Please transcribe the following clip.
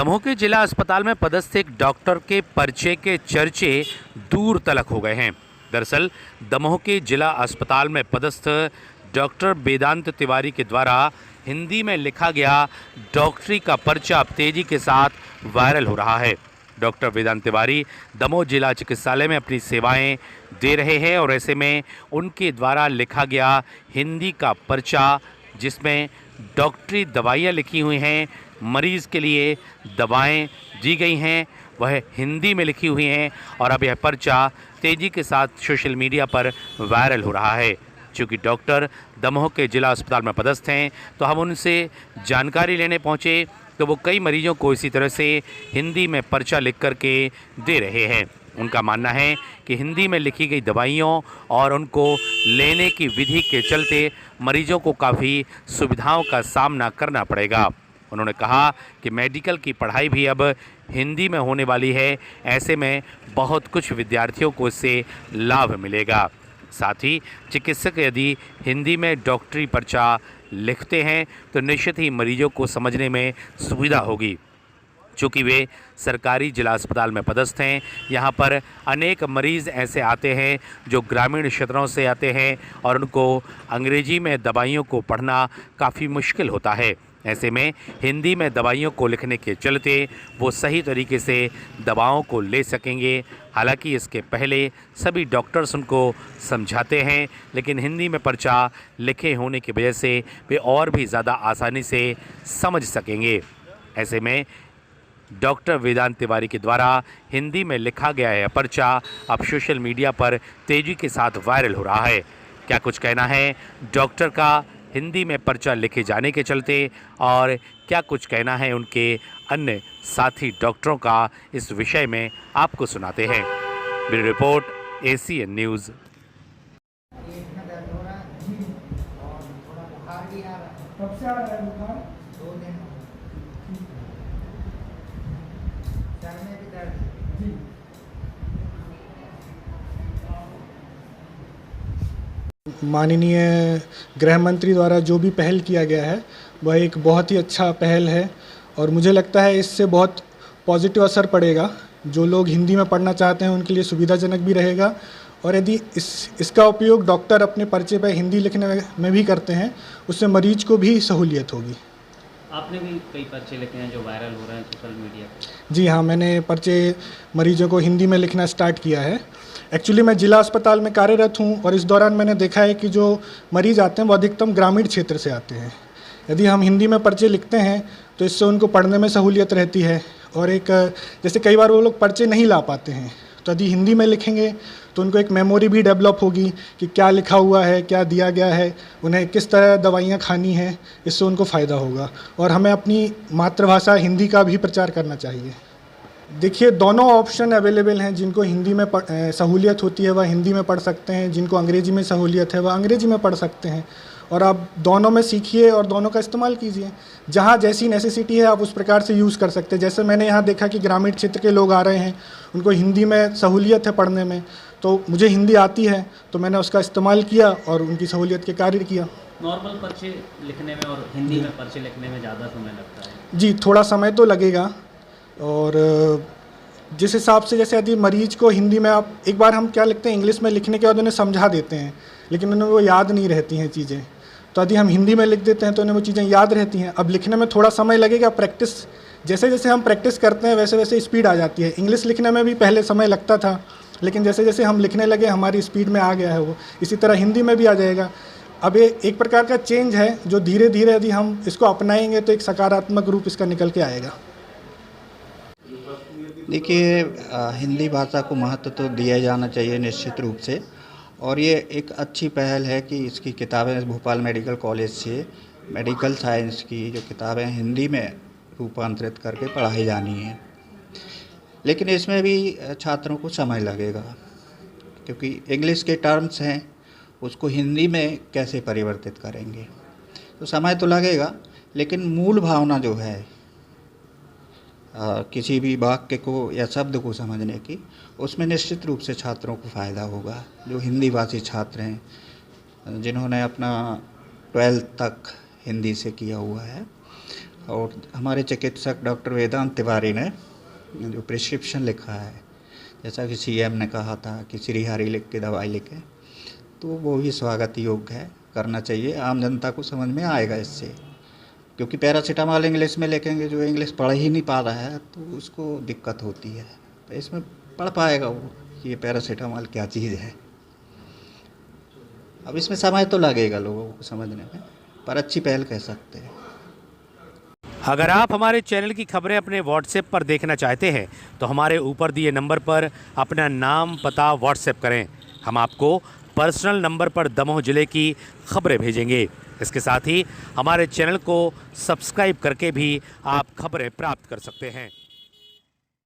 दमोह के जिला अस्पताल में पदस्थ एक डॉक्टर के पर्चे के चर्चे दूर तलक हो गए हैं। दरअसल दमोह के जिला अस्पताल में पदस्थ डॉक्टर वेदांत तिवारी के द्वारा हिंदी में लिखा गया डॉक्टरी का पर्चा अब तेजी के साथ वायरल हो रहा है। डॉक्टर वेदांत तिवारी दमोह जिला चिकित्सालय में अपनी सेवाएं दे रहे हैं और ऐसे में उनके द्वारा लिखा गया हिंदी का पर्चा, जिसमें डॉक्टरी दवाइयाँ लिखी हुई हैं, मरीज़ के लिए दवाएं दी गई हैं, वह हिंदी में लिखी हुई हैं और अब यह पर्चा तेज़ी के साथ सोशल मीडिया पर वायरल हो रहा है। चूँकि डॉक्टर दमोह के जिला अस्पताल में पदस्थ हैं, तो हम उनसे जानकारी लेने पहुँचे तो वो कई मरीजों को इसी तरह से हिंदी में पर्चा लिख कर के दे रहे हैं। उनका मानना है कि हिंदी में लिखी गई दवाइयों और उनको लेने की विधि के चलते मरीजों को काफ़ी सुविधाओं का सामना करना पड़ेगा। उन्होंने कहा कि मेडिकल की पढ़ाई भी अब हिंदी में होने वाली है, ऐसे में बहुत कुछ विद्यार्थियों को इससे लाभ मिलेगा। साथ ही चिकित्सक यदि हिंदी में डॉक्टरी पर्चा लिखते हैं तो निश्चित ही मरीजों को समझने में सुविधा होगी। चूँकि वे सरकारी जिला अस्पताल में पदस्थ हैं, यहाँ पर अनेक मरीज़ ऐसे आते हैं जो ग्रामीण क्षेत्रों से आते हैं और उनको अंग्रेजी में दवाइयों को पढ़ना काफ़ी मुश्किल होता है। ऐसे में हिंदी में दवाइयों को लिखने के चलते वो सही तरीके से दवाओं को ले सकेंगे। हालांकि इसके पहले सभी डॉक्टर्स उनको समझाते हैं, लेकिन हिंदी में पर्चा लिखे होने की वजह से वे और भी ज़्यादा आसानी से समझ सकेंगे। ऐसे में डॉक्टर वेदांत तिवारी के द्वारा हिंदी में लिखा गया है पर्चा अब सोशल मीडिया पर तेज़ी के साथ वायरल हो रहा है। क्या कुछ कहना है डॉक्टर का हिंदी में पर्चा लिखे जाने के चलते, और क्या कुछ कहना है उनके अन्य साथी डॉक्टरों का, इस विषय में आपको सुनाते हैं। Bureau report, ACN news. माननीय गृह मंत्री द्वारा जो भी पहल किया गया है वह एक बहुत ही अच्छा पहल है और मुझे लगता है इससे बहुत पॉजिटिव असर पड़ेगा। जो लोग हिंदी में पढ़ना चाहते हैं उनके लिए सुविधाजनक भी रहेगा, और यदि इसका उपयोग डॉक्टर अपने पर्चे पर हिंदी लिखने में भी करते हैं, उससे मरीज को भी सहूलियत होगी। आपने भी कई पर्चे लिखे हैं जो वायरल हो रहे हैं सोशल मीडिया पर। जी हाँ, मैंने पर्चे मरीजों को हिंदी में लिखना स्टार्ट किया है। एक्चुअली मैं जिला अस्पताल में कार्यरत हूँ और इस दौरान मैंने देखा है कि जो मरीज़ आते हैं वो अधिकतम ग्रामीण क्षेत्र से आते हैं। यदि हम हिंदी में पर्चे लिखते हैं तो इससे उनको पढ़ने में सहूलियत रहती है, और एक जैसे कई बार वो लोग पर्चे नहीं ला पाते हैं, तो यदि हिंदी में लिखेंगे तो उनको एक मेमोरी भी डेवलप होगी कि क्या लिखा हुआ है, क्या दिया गया है, उन्हें किस तरह दवाइयाँ खानी हैं, इससे उनको फ़ायदा होगा। और हमें अपनी मातृभाषा हिंदी का भी प्रचार करना चाहिए। देखिए, दोनों ऑप्शन अवेलेबल हैं। जिनको हिंदी में सहूलियत होती है वह हिंदी में पढ़ सकते हैं, जिनको अंग्रेजी में सहूलियत है वह अंग्रेजी में पढ़ सकते हैं, और आप दोनों में सीखिए और दोनों का इस्तेमाल कीजिए। जहाँ जैसी नेसेसिटी है आप उस प्रकार से यूज़ कर सकते हैं। जैसे मैंने यहाँ देखा कि ग्रामीण क्षेत्र के लोग आ रहे हैं, उनको हिंदी में सहूलियत है पढ़ने में, तो मुझे हिंदी आती है तो मैंने उसका इस्तेमाल किया और उनकी सहूलियत के कार्य किया। नॉर्मल पर्चे लिखने में और हिंदी में पर्चे लिखने में ज़्यादा समय लगता है? जी, थोड़ा समय तो लगेगा, और जिस हिसाब से जैसे यदि मरीज को हिंदी में आप एक बार हम क्या लिखते हैं इंग्लिश में लिखने के बाद उन्हें समझा देते हैं, लेकिन उन्हें वो याद नहीं रहती हैं चीज़ें, तो यदि हम हिंदी में लिख देते हैं तो उन्हें वो चीज़ें याद रहती हैं। अब लिखने में थोड़ा समय लगेगा, प्रैक्टिस जैसे जैसे हम प्रैक्टिस करते हैं वैसे वैसे स्पीड आ जाती है। इंग्लिश लिखने में भी पहले समय लगता था, लेकिन जैसे जैसे हम लिखने लगे हमारी स्पीड में आ गया है वो, इसी तरह हिंदी में भी आ जाएगा। अब ये एक प्रकार का चेंज है जो धीरे धीरे यदि हम इसको अपनाएंगे तो एक सकारात्मक रूप इसका निकल के आएगा। देखिए, हिंदी भाषा को महत्व तो दिया जाना चाहिए निश्चित रूप से, और ये एक अच्छी पहल है कि इसकी किताबें भोपाल मेडिकल कॉलेज से मेडिकल साइंस की जो किताबें हिंदी में रूपांतरित करके पढ़ाई जानी है। लेकिन इसमें भी छात्रों को समय लगेगा, क्योंकि इंग्लिश के टर्म्स हैं उसको हिंदी में कैसे परिवर्तित करेंगे, तो समय तो लगेगा। लेकिन मूल भावना जो है किसी भी वाक्य को या शब्द को समझने की, उसमें निश्चित रूप से छात्रों को फ़ायदा होगा। जो हिंदी भाषी छात्र हैं, जिन्होंने अपना 12th तक हिंदी से किया हुआ है, और हमारे चिकित्सक डॉक्टर वेदांत तिवारी ने जो प्रिस्क्रिप्शन लिखा है, जैसा कि सीएम ने कहा था कि श्रीहरि लिख के दवाई लिखे, तो वो भी स्वागत योग्य है, करना चाहिए। आम जनता को समझ में आएगा इससे, क्योंकि पैरासीटामॉल इंग्लिश में लिखेंगे, जो इंग्लिश पढ़ ही नहीं पा रहा है तो उसको दिक्कत होती है। तो इसमें पढ़ पाएगा वो कि ये पैरासीटामॉल क्या चीज़ है। अब इसमें समय तो लगेगा लोगों को समझने में, पर अच्छी पहल कह सकते हैं। अगर आप हमारे चैनल की खबरें अपने व्हाट्सएप पर देखना चाहते हैं तो हमारे ऊपर दिए नंबर पर अपना नाम पता व्हाट्सएप करें। हम आपको पर्सनल नंबर पर दमोह ज़िले की खबरें भेजेंगे। इसके साथ ही हमारे चैनल को सब्सक्राइब करके भी आप खबरें प्राप्त कर सकते हैं।